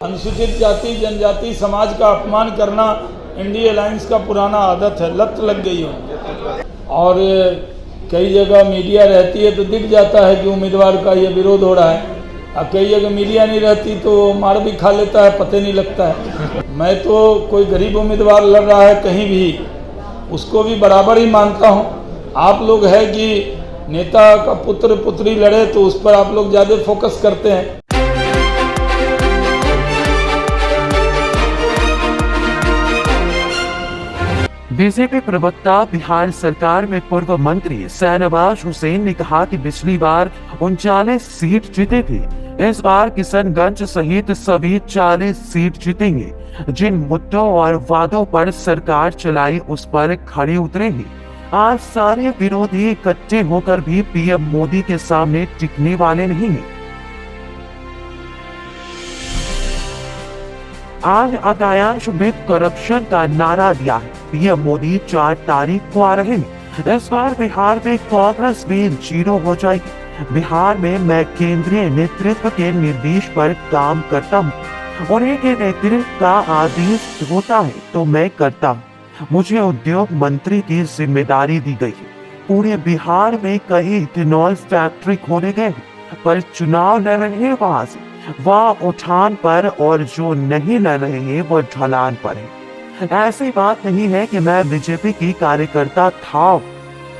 अनुसूचित जाति जनजाति समाज का अपमान करना इंडिया अलायंस का पुराना आदत है, लत लग गई है। और कई जगह मीडिया रहती है तो दिख जाता है कि उम्मीदवार का ये विरोध हो रहा है, और कई जगह मीडिया नहीं रहती तो मार भी खा लेता है, पता नहीं लगता है। मैं तो कोई गरीब उम्मीदवार लड़ रहा है कहीं भी, उसको भी बराबर ही मानता हूँ। आप लोग है कि नेता का पुत्र पुत्री लड़े तो उस पर आप लोग ज़्यादा फोकस करते हैं। बीजेपी प्रवक्ता बिहार सरकार में पूर्व मंत्री शाहनवाज हुसैन ने कहा कि पिछली बार 39 सीट जीते थे, इस बार किशनगंज सहित सभी 40 सीट जीतेंगे। जिन मुद्दों और वादों पर सरकार चलाई उस पर खड़े उतरे हैं। आज सारे विरोधी इकट्ठे होकर भी पीएम मोदी के सामने टिकने वाले नहीं हैं। आज अकायांश में करप्शन का नारा दिया है। पीएम मोदी 4 तारीख को आ रहे हैं। इस बार बिहार में कांग्रेस भी 0 हो जाएगी। बिहार में मैं केंद्रीय नेतृत्व के निर्देश पर काम करता हूँ। उन्हीं के नेतृत्व का आदेश होता है तो मैं करता हूँ। मुझे उद्योग मंत्री की जिम्मेदारी दी गई है। पूरे बिहार में कई इथेनॉल फैक्ट्री खोले गए, पर चुनाव लड़ रहे हैं वहां से वह उठान पर, और जो नहीं लड़ रहे हैं वो ढलान पर है। ऐसी बात नहीं है कि मैं बीजेपी की कार्यकर्ता था,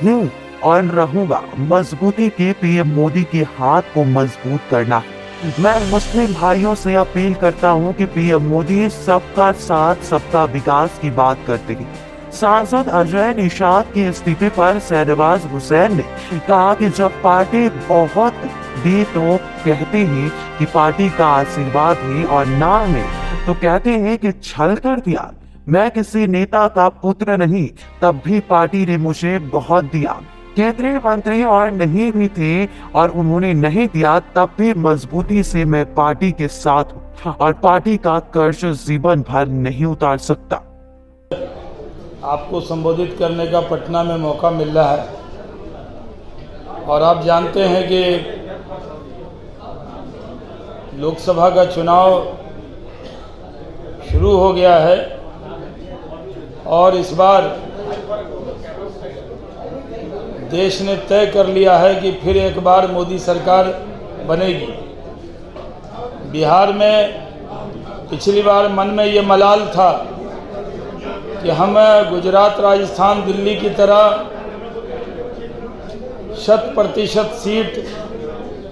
हूँ और रहूंगा। मजबूती के पीएम मोदी के हाथ को मजबूत करना है। मैं मुस्लिम भाइयों से अपील करता हूँ कि पीएम मोदी सबका साथ सबका विकास की बात करते हैं। सांसद अजय निषाद के इस्तीफे पर शाहनवाज हुसैन ने कहा कि जब पार्टी बहुत दे तो कहते हैं कि पार्टी का आशीर्वाद है, और ना है तो कहते हैं कि छल कर दिया। मैं किसी नेता का पुत्र नहीं, तब भी पार्टी ने मुझे बहुत दिया। केंद्रीय मंत्री और नहीं भी थे और उन्होंने नहीं दिया, तब भी मजबूती से मैं पार्टी के साथ हूँ और पार्टी का कर्ज जीवन भर नहीं उतार सकता। आपको संबोधित करने का पटना में मौका मिल रहा है, और आप जानते हैं कि लोकसभा का चुनाव शुरू हो गया है, और इस बार देश ने तय कर लिया है कि फिर एक बार मोदी सरकार बनेगी। बिहार में पिछली बार मन में ये मलाल था कि हम गुजरात, राजस्थान, दिल्ली की तरह 100% सीट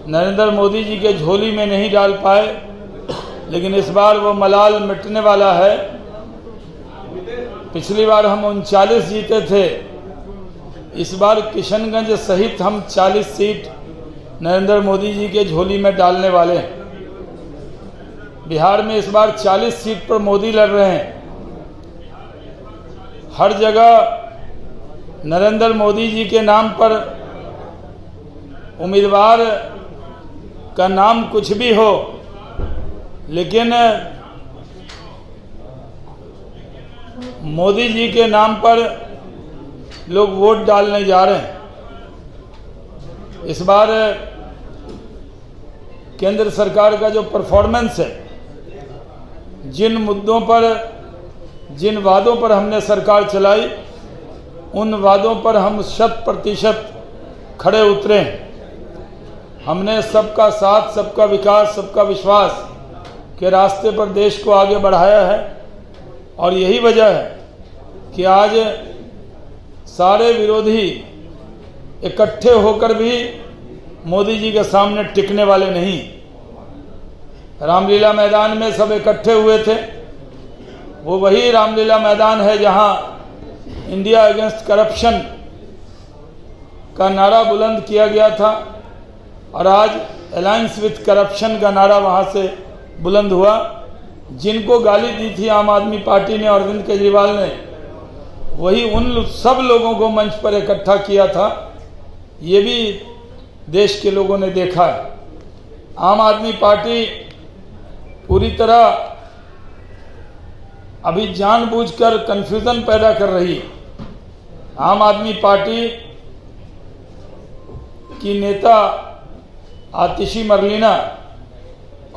नरेंद्र मोदी जी के झोली में नहीं डाल पाए, लेकिन इस बार वो मलाल मिटने वाला है। पिछली बार हम 39 जीते थे, इस बार किशनगंज सहित हम 40 सीट नरेंद्र मोदी जी के झोली में डालने वाले हैं। बिहार में इस बार 40 सीट पर मोदी लड़ रहे हैं। हर जगह नरेंद्र मोदी जी के नाम पर उम्मीदवार का नाम कुछ भी हो, लेकिन मोदी जी के नाम पर लोग वोट डालने जा रहे हैं। इस बार केंद्र सरकार का जो परफॉर्मेंस है, जिन मुद्दों पर, जिन वादों पर हमने सरकार चलाई, उन वादों पर हम 100% खड़े उतरे हैं। हमने सबका साथ, सबका विकास, सबका विश्वास के रास्ते पर देश को आगे बढ़ाया है, और यही वजह है कि आज सारे विरोधी इकट्ठे होकर भी मोदी जी के सामने टिकने वाले नहीं। रामलीला मैदान में सब इकट्ठे हुए थे, वो वही रामलीला मैदान है जहां इंडिया अगेंस्ट करप्शन का नारा बुलंद किया गया था, और आज अलायंस विथ करप्शन का नारा वहां से बुलंद हुआ। जिनको गाली दी थी आम आदमी पार्टी ने, अरविंद केजरीवाल ने, वही उन सब लोगों को मंच पर इकट्ठा किया था। ये भी देश के लोगों ने देखा है। आम आदमी पार्टी पूरी तरह अभी जानबूझकर कंफ्यूजन पैदा कर रही है। आम आदमी पार्टी की नेता आतिशी मरलीना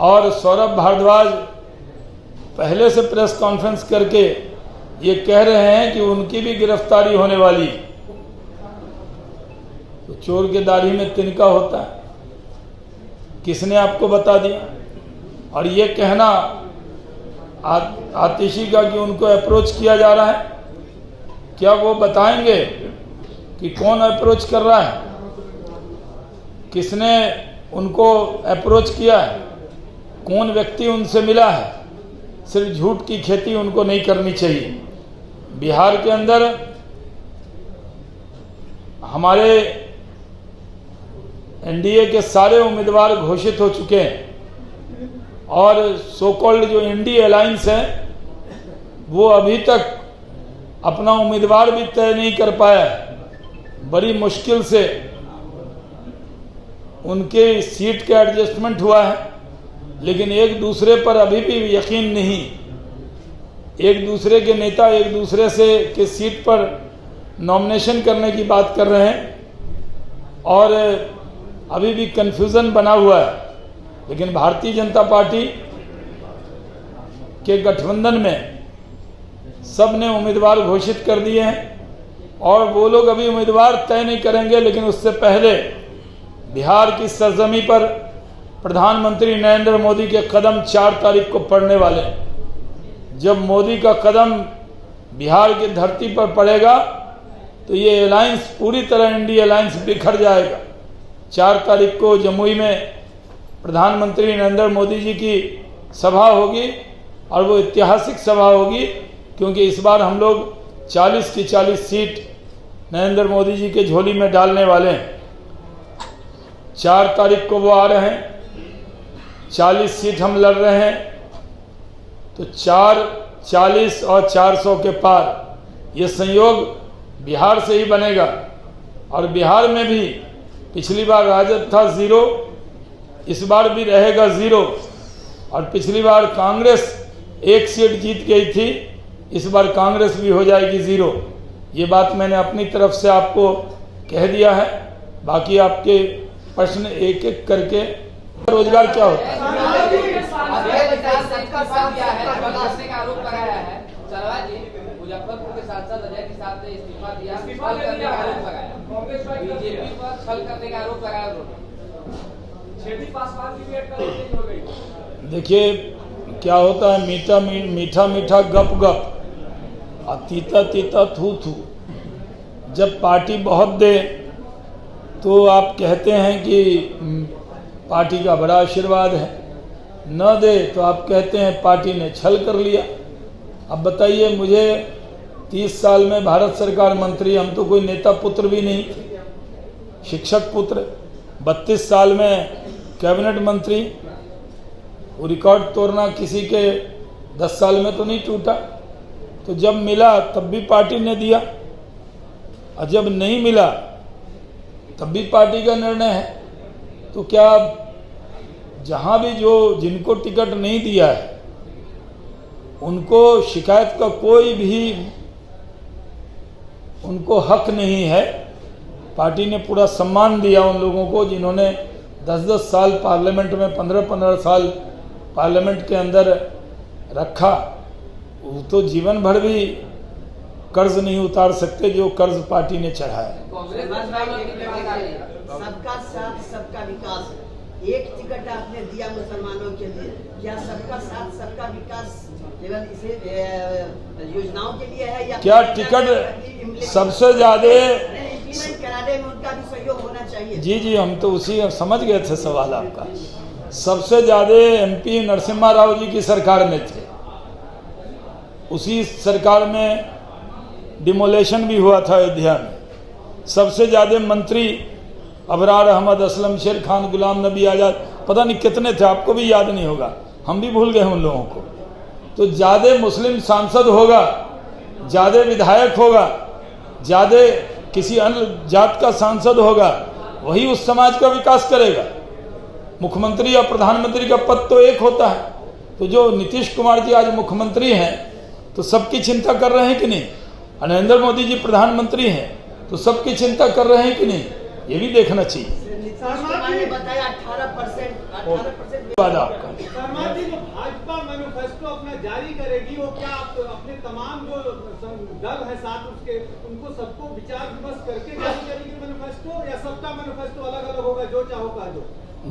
और सौरभ भारद्वाज पहले से प्रेस कॉन्फ्रेंस करके ये कह रहे हैं कि उनकी भी गिरफ्तारी होने वाली। तो चोर के दाढ़ी में तिनका होता है, किसने आपको बता दिया? और ये कहना आतिशी का कि उनको अप्रोच किया जा रहा है, क्या वो बताएंगे कि कौन अप्रोच कर रहा है, किसने उनको अप्रोच किया है, कौन व्यक्ति उनसे मिला है? सिर्फ झूठ की खेती उनको नहीं करनी चाहिए। बिहार के अंदर हमारे एनडीए के सारे उम्मीदवार घोषित हो चुके हैं और सो कॉल्ड जो इंडी अलायंस है वो अभी तक अपना उम्मीदवार भी तय नहीं कर पाया। बड़ी मुश्किल से उनके सीट का एडजस्टमेंट हुआ है, लेकिन एक दूसरे पर अभी भी यकीन नहीं। एक दूसरे के नेता एक दूसरे से के सीट पर नॉमिनेशन करने की बात कर रहे हैं और अभी भी कंफ्यूजन बना हुआ है। लेकिन भारतीय जनता पार्टी के गठबंधन में सब ने उम्मीदवार घोषित कर दिए हैं और वो लोग अभी उम्मीदवार तय नहीं करेंगे, लेकिन उससे पहले बिहार की सरजमी पर प्रधानमंत्री नरेंद्र मोदी के कदम 4 तारीख को पड़ने वाले हैं। जब मोदी का कदम बिहार की धरती पर पड़ेगा तो ये अलायंस पूरी तरह इंडी अलायंस बिखर जाएगा। 4 तारीख को जमुई में प्रधानमंत्री नरेंद्र मोदी जी की सभा होगी और वो ऐतिहासिक सभा होगी, क्योंकि इस बार हम लोग 40 की 40 सीट नरेंद्र मोदी जी के झोली में डालने वाले हैं। 4 तारीख को वो आ रहे हैं, 40 सीट हम लड़ रहे हैं, तो 40 और 400 के पार ये संयोग बिहार से ही बनेगा। और बिहार में भी पिछली बार राजद था 0, इस बार भी रहेगा 0। और पिछली बार कांग्रेस 1 सीट जीत गई थी, इस बार कांग्रेस भी हो जाएगी 0। ये बात मैंने अपनी तरफ से आपको कह दिया है। बाकी आपके प्रश्न एक एक करके। रोजगार क्या होता है? मुजफ्फरपुर के सांसद अजय के साथ इस्तीफा दिया, छल करने का आरोप लगाया, बीजेपी पर छल करने का आरोप लगाया उन्होंने। पासवान की वेट कर हो गई। देखिए क्या होता है, मीठा मीठा गप गप और तीता तीता थू थू। जब पार्टी बहुत दे तो आप कहते हैं कि पार्टी का बड़ा आशीर्वाद है, न दे तो आप कहते हैं पार्टी ने छल कर लिया। अब बताइए, मुझे 30 साल में भारत सरकार मंत्री, हम तो कोई नेता पुत्र भी नहीं थे, शिक्षक पुत्र। 32 साल में कैबिनेट मंत्री, वो रिकॉर्ड तोड़ना किसी के 10 साल में तो नहीं टूटा। तो जब मिला तब भी पार्टी ने दिया और जब नहीं मिला तब भी पार्टी का निर्णय है। तो क्या जहां भी जो जिनको टिकट नहीं दिया है उनको शिकायत का कोई भी उनको हक नहीं है? पार्टी ने पूरा सम्मान दिया उन लोगों को जिन्होंने 10-10 साल पार्लियामेंट में, 15-15 साल पार्लियामेंट के अंदर रखा। वो तो जीवन भर भी कर्ज नहीं उतार सकते जो कर्ज पार्टी ने चढ़ाया। सबका साथ सबका विकास, एक टिकट आपने दिया मुसलमानों के लिए, क्या सबका साथ सबका विकास केवल इसे योजनाओं के लिए है या क्या टिकट सबसे ज्यादा इम्प्लीमेंट कराने में उनका भी सहयोग होना चाहिए? जी, हम तो उसी समझ गए थे सवाल आपका। सबसे ज्यादा एमपी नरसिम्हा राव जी की सरकार में थे, उसी सरकार में डिमोलेशन भी हुआ था अयोध्या में। सबसे ज्यादा मंत्री अबरार अहमद, असलम शेर खान, गुलाम नबी आजाद, पता नहीं कितने थे, आपको भी याद नहीं होगा, हम भी भूल गए उन लोगों को। तो ज्यादा मुस्लिम सांसद होगा, ज्यादा विधायक होगा, ज्यादा किसी अन्य जात का सांसद होगा, वही उस समाज का विकास करेगा। मुख्यमंत्री और प्रधानमंत्री का पद तो एक होता है। तो जो नीतीश कुमार जी आज मुख्यमंत्री हैं तो सबकी चिंता कर रहे हैं कि नहीं? नरेंद्र मोदी जी प्रधानमंत्री हैं तो सबकी चिंता कर रहे हैं कि नहीं? ये भी देखना चाहिए। नीतीश कुमार ने बताया 18% बाद आपका भाजपा मैनिफेस्टो मैनिफेस्टो अपना जारी करेगी, वो क्या आप अपने तमाम जो दल है साथ उसके, उनको सबको विचार विमर्श करके जारी करेगी मैनिफेस्टो, या सबका मैनिफेस्टो अलग अलग होगा, जो चाहो कह दो?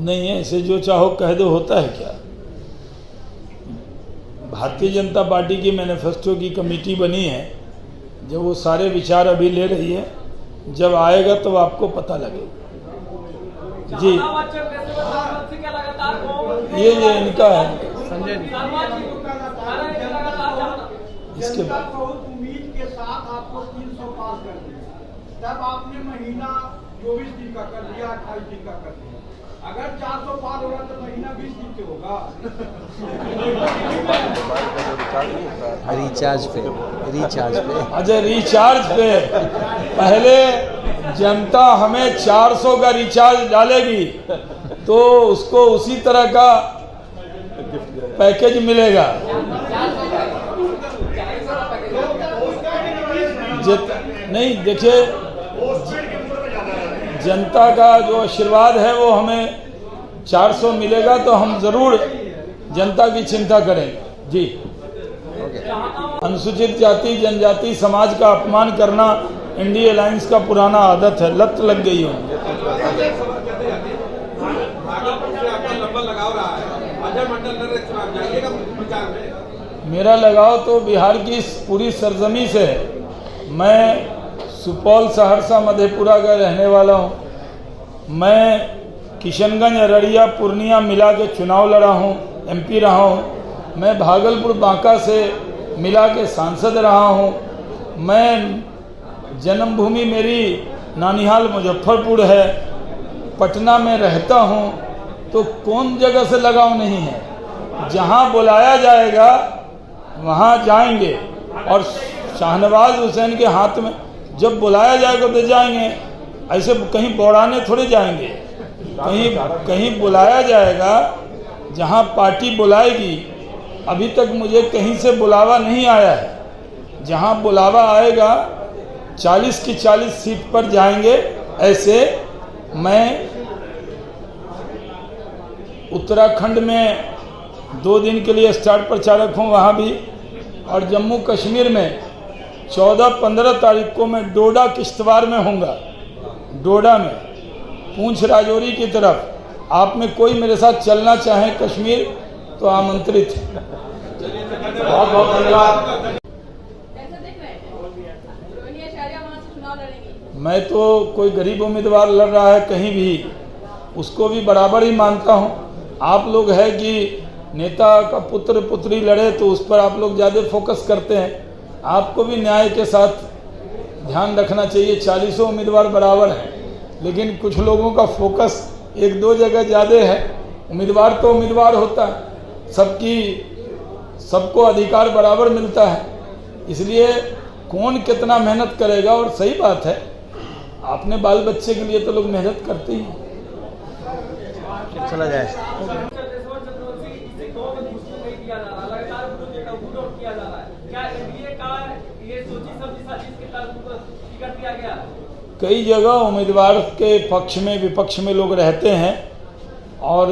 नहीं है, ऐसे जो चाहो कह दो होता है क्या? भारतीय जनता पार्टी की मैनिफेस्टो की कमेटी बनी है, जब वो सारे विचार अभी ले रही है, जब आएगा तो आपको पता लगेगा। जी, ये इनका है। इसके बाद बहुत उम्मीद के साथ आपको 300 पास कर दिया, तब आपने महीना 24 दिन का कर दिया, 28 दिन का कर दिया। अगर 400 पार होगा तो महीना 20 दिन से होगा। रिचार्ज पे अच्छा, रिचार्ज पे पहले जनता हमें 400 का रिचार्ज डालेगी तो उसको उसी तरह का पैकेज मिलेगा। नहीं, देखिए, जनता का जो आशीर्वाद है वो हमें 400 मिलेगा तो हम जरूर जनता की चिंता करेंगे। जी, अनुसूचित जाति जनजाति समाज का अपमान करना इंडिया अलायंस का पुराना आदत है, लत लग गई है। मेरा लगाव तो बिहार की पूरी सरजमी से है। मैं सुपौल, सहरसा, मधेपुरा का रहने वाला हूँ। मैं किशनगंज, अररिया, पूर्णिया मिला के चुनाव लड़ा हूँ, MP रहा हूँ। मैं भागलपुर, बांका से मिला के सांसद रहा हूँ। मैं जन्मभूमि मेरी नानिहाल मुजफ्फरपुर है, पटना में रहता हूँ, तो कौन जगह से लगाव नहीं है। जहाँ बुलाया जाएगा वहाँ जाएंगे, और शाहनवाज हुसैन के हाथ में जब बुलाया जाएगा तो जाएंगे, ऐसे कहीं बौड़ाने थोड़े जाएंगे। कहीं बुलाया जाएगा, जहाँ पार्टी बुलाएगी। अभी तक मुझे कहीं से बुलावा नहीं आया है। जहाँ बुलावा आएगा 40 की 40 सीट पर जाएंगे। ऐसे मैं उत्तराखंड में 2 दिन के लिए स्टार प्रचारक हूँ, वहाँ भी, और जम्मू कश्मीर में 14-15 तारीख को मैं डोडा किश्तवाड़ में होऊंगा। डोडा में, पूंछ राजौरी की तरफ। आप में कोई मेरे साथ चलना चाहे कश्मीर तो आमंत्रित है। बहुत बहुत धन्यवाद। मैं तो कोई गरीब उम्मीदवार लड़ रहा है कहीं भी, उसको भी बराबर ही मानता हूँ। आप लोग है कि नेता का पुत्र पुत्री लड़े तो उस पर आप लोग ज़्यादा फोकस करते हैं। आपको भी न्याय के साथ ध्यान रखना चाहिए। 40 उम्मीदवार बराबर हैं, लेकिन कुछ लोगों का फोकस 1-2 जगह ज़्यादा है। उम्मीदवार तो उम्मीदवार होता है, सबको अधिकार बराबर मिलता है। इसलिए कौन कितना मेहनत करेगा, और सही बात है, अपने बाल बच्चे के लिए तो लोग मेहनत करते ही। चला जाए। कई जगह उम्मीदवार के पक्ष में विपक्ष में लोग रहते हैं, और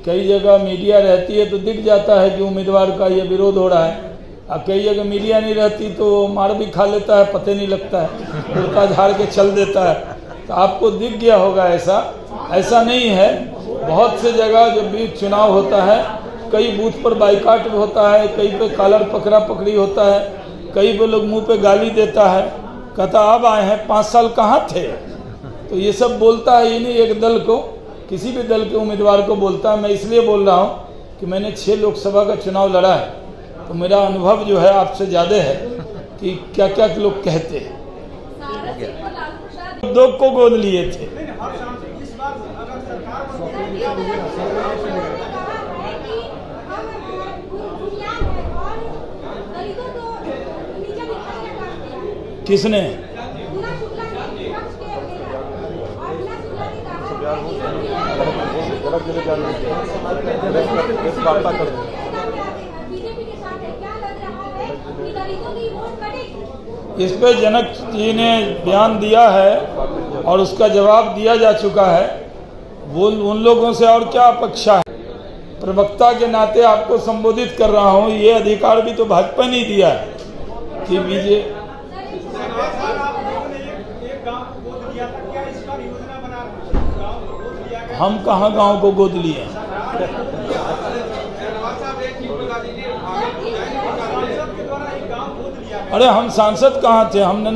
कई जगह मीडिया रहती है तो दिख जाता है कि उम्मीदवार का ये विरोध हो रहा है। और कई जगह मीडिया नहीं रहती तो मार भी खा लेता है, पता नहीं लगता है, कुर्ता झाड़ के चल देता है। तो आपको दिख गया होगा। ऐसा नहीं है। बहुत से जगह जब भी चुनाव होता है, कई बूथ पर बाइकाट होता है, कई पे कॉलर पकड़ा पकड़ी होता है, कई पे लोग मुंह पे गाली देता है, कहता अब आए हैं, 5 साल कहाँ थे। तो ये सब बोलता है, ये नहीं एक दल को, किसी भी दल के उम्मीदवार को बोलता है। मैं इसलिए बोल रहा हूँ कि मैंने 6 लोकसभा का चुनाव लड़ा है, तो मेरा अनुभव जो है आपसे ज़्यादा है कि क्या क्या लोग कहते हैं। उद्योग को गोद लिए थे। किसने? इस पे जनक जी ने बयान दिया है और उसका जवाब दिया जा चुका है। वो उन लोगों से और क्या अपेक्षा है। प्रवक्ता के नाते आपको संबोधित कर रहा हूं। ये अधिकार भी तो भाजपा ने दिया है कि बीजे शहनवाज साहब, आप लोगों ने एक गांव को गोद लिया था, क्या इस बार योजना बना रहे हैं? गांव को गोद लिया गया? हम कहाँ गांव को गोद लिए? शहनवाज साहब, एक चीज बता दीजिए, सांसद के द्वारा एक गांव गोद लिया गया। अरे हम सांसद कहाँ थे? हमने